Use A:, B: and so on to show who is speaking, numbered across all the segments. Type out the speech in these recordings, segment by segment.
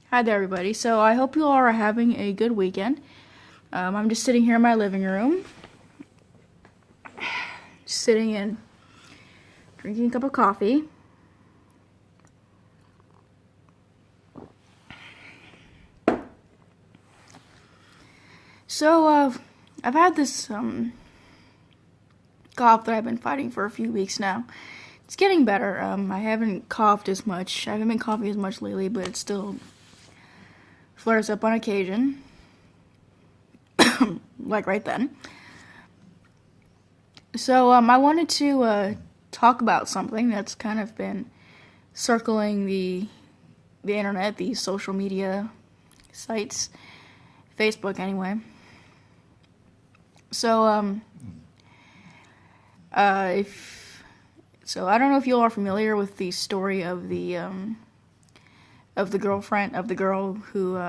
A: Hi there, everybody. So I hope you all are having a good weekend. I'm just sitting here in my living room, sitting and drinking a cup of coffee. So I've had this cough that I've been fighting for a few weeks now. It's getting better. I haven't coughed as much. I haven't been coughing as much lately, but it still flares up on occasion, like right then. So I wanted to talk about something that's kind of been circling the internet, these social media sites, Facebook anyway. So if so, I don't know if you all are familiar with the story of the girlfriend of the girl who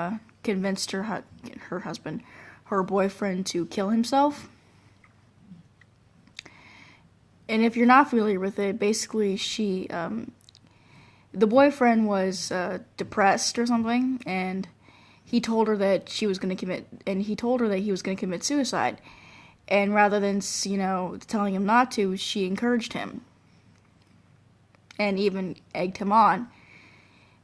A: convinced her husband, her boyfriend, to kill himself. And if you're not familiar with it, basically the boyfriend was depressed or something, and he told her that he was going to commit suicide. And rather than, telling him not to, she encouraged him and even egged him on.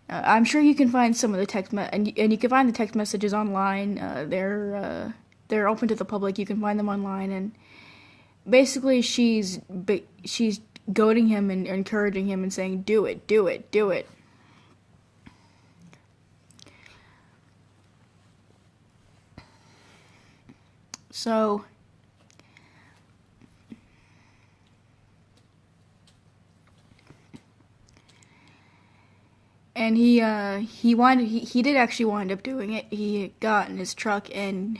A: I'm sure you can find some of the and you can find the text messages online. They're open to the public. You can find them online, and basically she's goading him and encouraging him and saying, "Do it, do it, do it." So and he did actually wind up doing it. He got in his truck and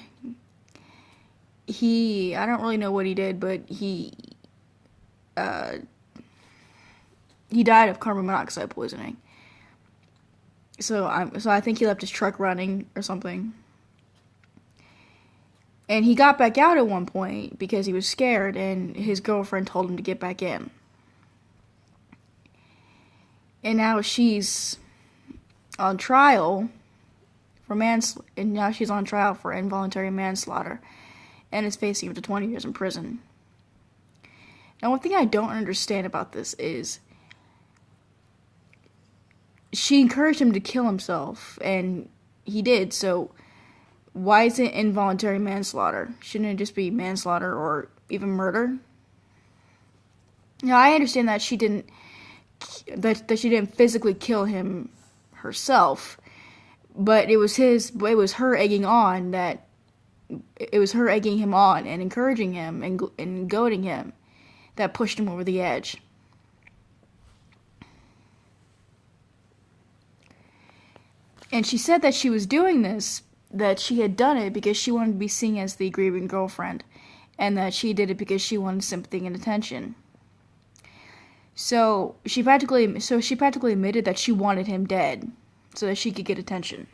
A: I don't really know what he did, but he died of carbon monoxide poisoning. So I think he left his truck running or something. And he got back out at one point because he was scared, and his girlfriend told him to get back in. And now she's on trial for involuntary manslaughter, and is facing up to 20 years in prison. Now, one thing I don't understand about this is she encouraged him to kill himself, and he did, so why is it involuntary manslaughter? Shouldn't it just be manslaughter or even murder? Now, I understand that she didn't physically kill him herself, but it was her egging on him on and encouraging him and goading him that pushed him over the edge. And she said that she was doing this, that she had done it because she wanted to be seen as the grieving girlfriend, and that she did it because she wanted sympathy and attention. So she practically admitted that she wanted him dead so that she could get attention.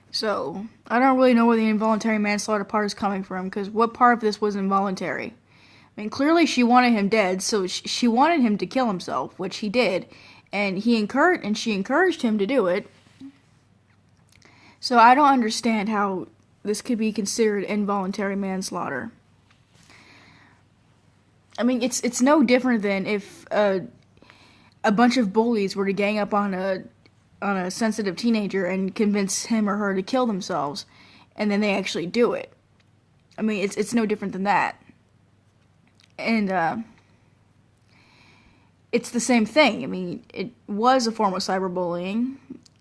A: So I don't really know where the involuntary manslaughter part is coming from, because what part of this was involuntary? I mean, clearly she wanted him dead, so she wanted him to kill himself, which he did, and she encouraged him to do it. So I don't understand how this could be considered involuntary manslaughter. I mean, it's no different than if a bunch of bullies were to gang up on a sensitive teenager and convince him or her to kill themselves, and then they actually do it. I mean, it's no different than that. And it's the same thing. I mean, it was a form of cyberbullying,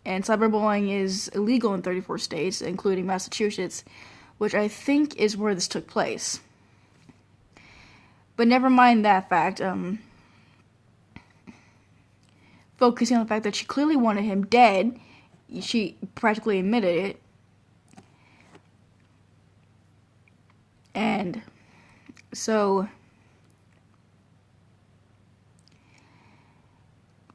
A: and cyberbullying is illegal in 34 states, including Massachusetts, which I think is where this took place. But never mind that fact. Focusing on the fact that she clearly wanted him dead, she practically admitted it. And so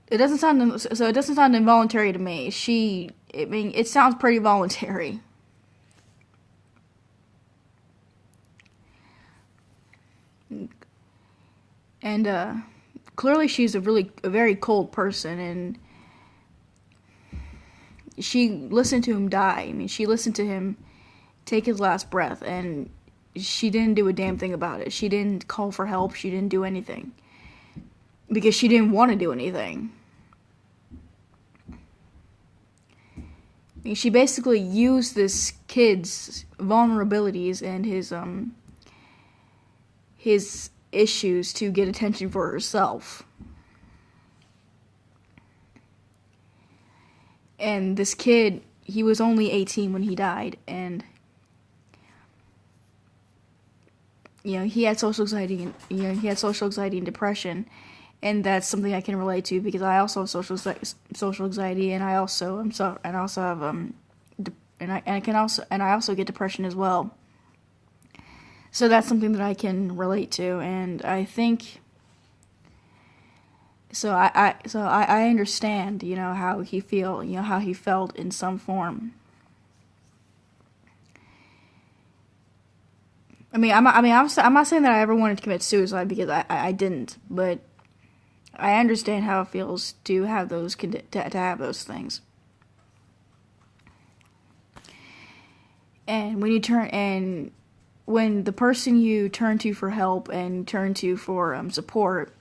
A: it doesn't sound involuntary to me. It sounds pretty voluntary. And clearly she's a very cold person, and she listened to him die. I mean, she listened to him take his last breath, and she didn't do a damn thing about it. She didn't call for help. She didn't do anything because she didn't want to do anything. I mean, she basically used this kid's vulnerabilities and his issues to get attention for herself. And this kid, he was only 18 when he died, and he had social anxiety, and he had social anxiety and depression, and that's something I can relate to because I also have social anxiety, and I also have and I also get depression as well. So that's something that I can relate to, and I think I understand, how he how he felt in some form. I'm not saying that I ever wanted to commit suicide because I didn't, but I understand how it feels to have those things. And when the person you turn to for help and turn to for support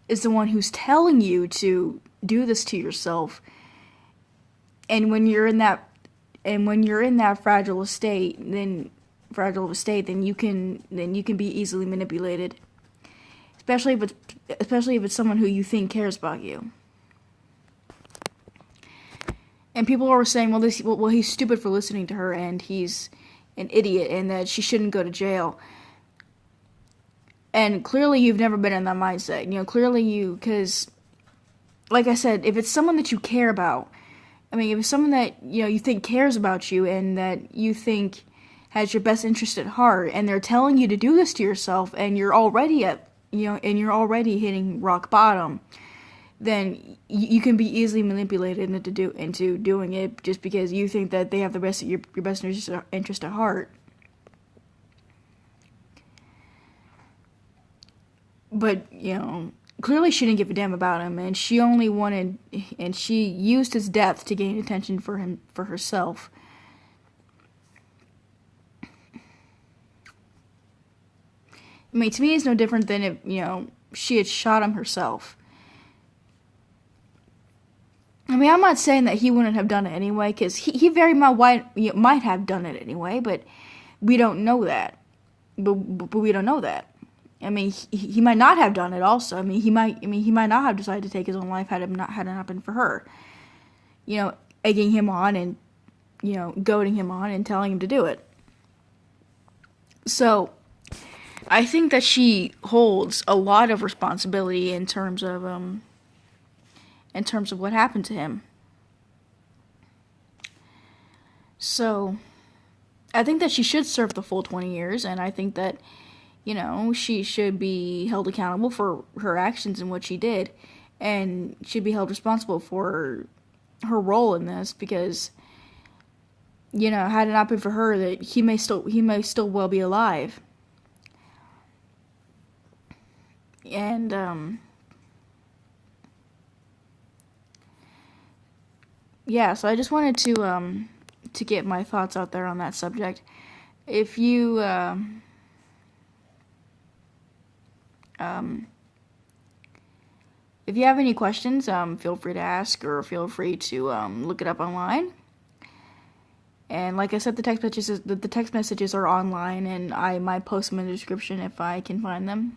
A: is the one who's telling you to do this to yourself, and when you're in that fragile state, then you can be easily manipulated, especially if it's someone who you think cares about you. And people are saying, well, he's stupid for listening to her, and he's an idiot, and that she shouldn't go to jail. And clearly you've never been in that mindset. Because, like I said, if it's someone that you care about, if it's someone that, you think cares about you and that you think has your best interest at heart, and they're telling you to do this to yourself, and you're already hitting rock bottom, then you can be easily manipulated into doing it just because you think that they have your best interest at heart. But, clearly she didn't give a damn about him, and she used his death to gain attention for herself. To me, it's no different than if, she had shot him herself. I'm not saying that he wouldn't have done it anyway, because he very might have done it anyway, but we don't know that. But we don't know that. He might not have done it also. He might not have decided to take his own life had it not been for her. Egging him on and, goading him on and telling him to do it. So, I think that she holds a lot of responsibility in terms of what happened to him. So, I think that she should serve the full 20 years, and I think that, she should be held accountable for her actions and what she did, and should be held responsible for her role in this, because, had it not been for her, that he may still well be alive. And, so I just wanted to get my thoughts out there on that subject. If you, if you have any questions, feel free to ask, or feel free to look it up online. And like I said, the text messages are online, and I might post them in the description if I can find them.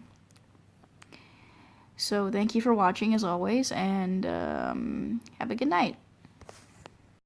A: So thank you for watching as always, and have a good night.